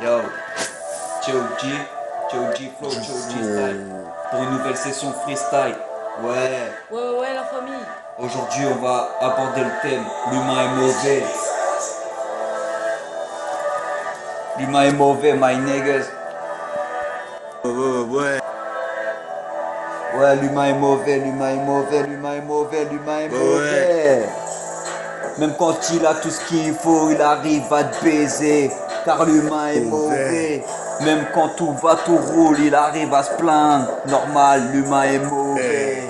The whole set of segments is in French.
Yo, Choji Flow, Choji Style. Pour une nouvelle session freestyle. Ouais, Ouais, la famille. aujourd'hui on va aborder le thème l'humain est mauvais. L'humain est mauvais, my niggas. Ouais, Ouais, l'humain est mauvais, l'humain est mauvais, l'humain est mauvais, l'humain est mauvais. Même quand il a tout ce qu'il faut, il arrive à te baiser. Car l'humain est mauvais. Même quand tout va, tout roule, il arrive à se plaindre. Normal, l'humain est mauvais.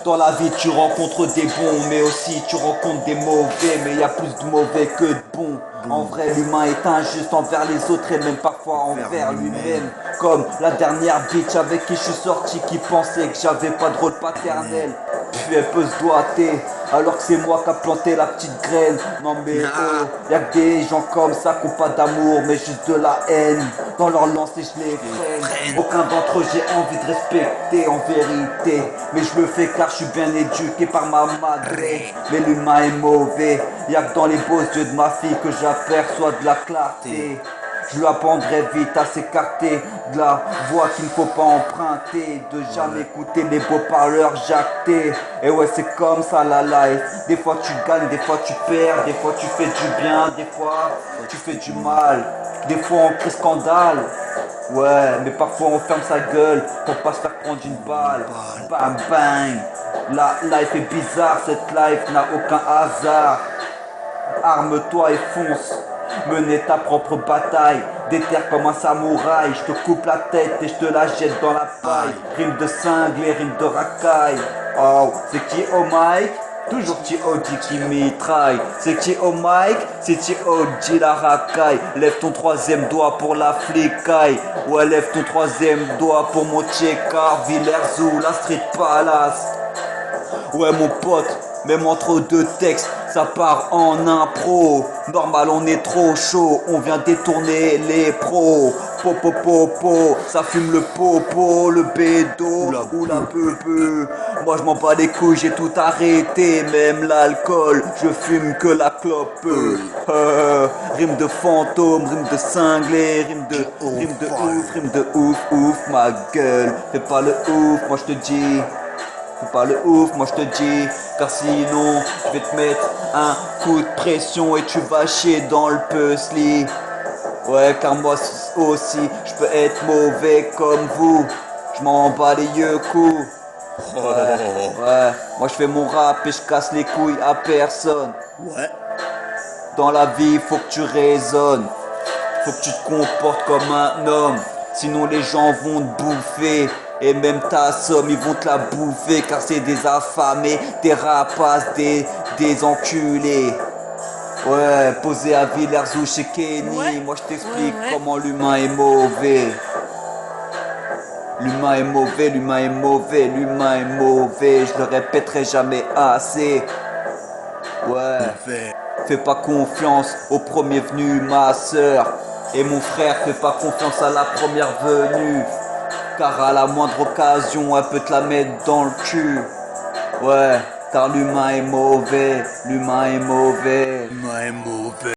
Dans la vie, tu rencontres des bons, mais aussi tu rencontres des mauvais. Mais il y a plus de mauvais que de bons. En vrai, l'humain est injuste envers les autres et même parfois envers lui-même. Comme la dernière bitch avec qui je suis sorti qui pensait que j'avais pas de rôle paternel. Puis elle peut se doiter alors que c'est moi qui a planté la petite graine. Non mais oh, y'a que des gens comme ça qui ont pas d'amour mais juste de la haine. Dans leur lancée je les freine. Aucun d'entre eux j'ai envie de respecter en vérité. Mais je le fais car je suis bien éduqué par ma madre. Mais l'humain est mauvais. Y'a que dans les beaux yeux de ma fille que j'aperçois de la clarté. Je lui apprendrai vite à s'écarter de la voie qu'il ne faut pas emprunter, de jamais écouter les beaux parleurs jactés. Et ouais, c'est comme ça la life. Des fois tu gagnes, des fois tu perds, des fois tu fais du bien, des fois tu fais du mal. Des fois on crée scandale. Ouais, mais parfois on ferme sa gueule pour pas se faire prendre une balle. Bam bang. La life est bizarre, cette life n'a aucun hasard. Arme-toi et fonce. Menez ta propre bataille, déterre comme un samouraï. Je te coupe la tête et je te la jette dans la paille. Rime de cinglé, rime de racaille. Oh, c'est qui au mic? Toujours T.O.G qui mitraille. C'est qui au mic? C'est T.O.G la racaille. Lève ton troisième doigt pour la flicaille. Ouais, lève ton troisième doigt pour mon Tcheka. Villers-Zoo, la Street Palace. Ouais mon pote, même entre deux textes, ça part en impro. Normal on est trop chaud, on vient détourner les pros. Po, ça fume le popo, le bédo ou la peu. Moi je m'en bats les couilles, j'ai tout arrêté, même l'alcool, je fume que la clope. Rime de fantôme, rime de cinglé, rime de ouf, ma gueule. Fais pas le ouf, moi je te dis. Fais pas le ouf, moi je te dis, car sinon je vais te mettre un coup de pression et tu vas chier dans le puzzle. Ouais, car moi aussi, je peux être mauvais comme vous. Je m'en bats les yeux coups. Ouais, moi je fais mon rap et je casse les couilles à personne. ouais, Dans la vie, faut que tu raisonnes. Faut que tu te comportes comme un homme. Sinon les gens vont te bouffer. Et même ta somme, ils vont te la bouffer. Car c'est des affamés, des rapaces, des enculés. Ouais, posé à Villers-Zoo chez Kenny. Ouais. Moi je t'explique Ouais. comment l'humain est mauvais. L'humain est mauvais, l'humain est mauvais, l'humain est mauvais. Je le répéterai jamais assez. Ouais. Fais pas confiance au premier venu, ma sœur. Et mon frère, fais pas confiance à la première venue. Car à la moindre occasion, elle peut te la mettre dans le cul. Ouais, car l'humain est mauvais, l'humain est mauvais. ouais, mauvais.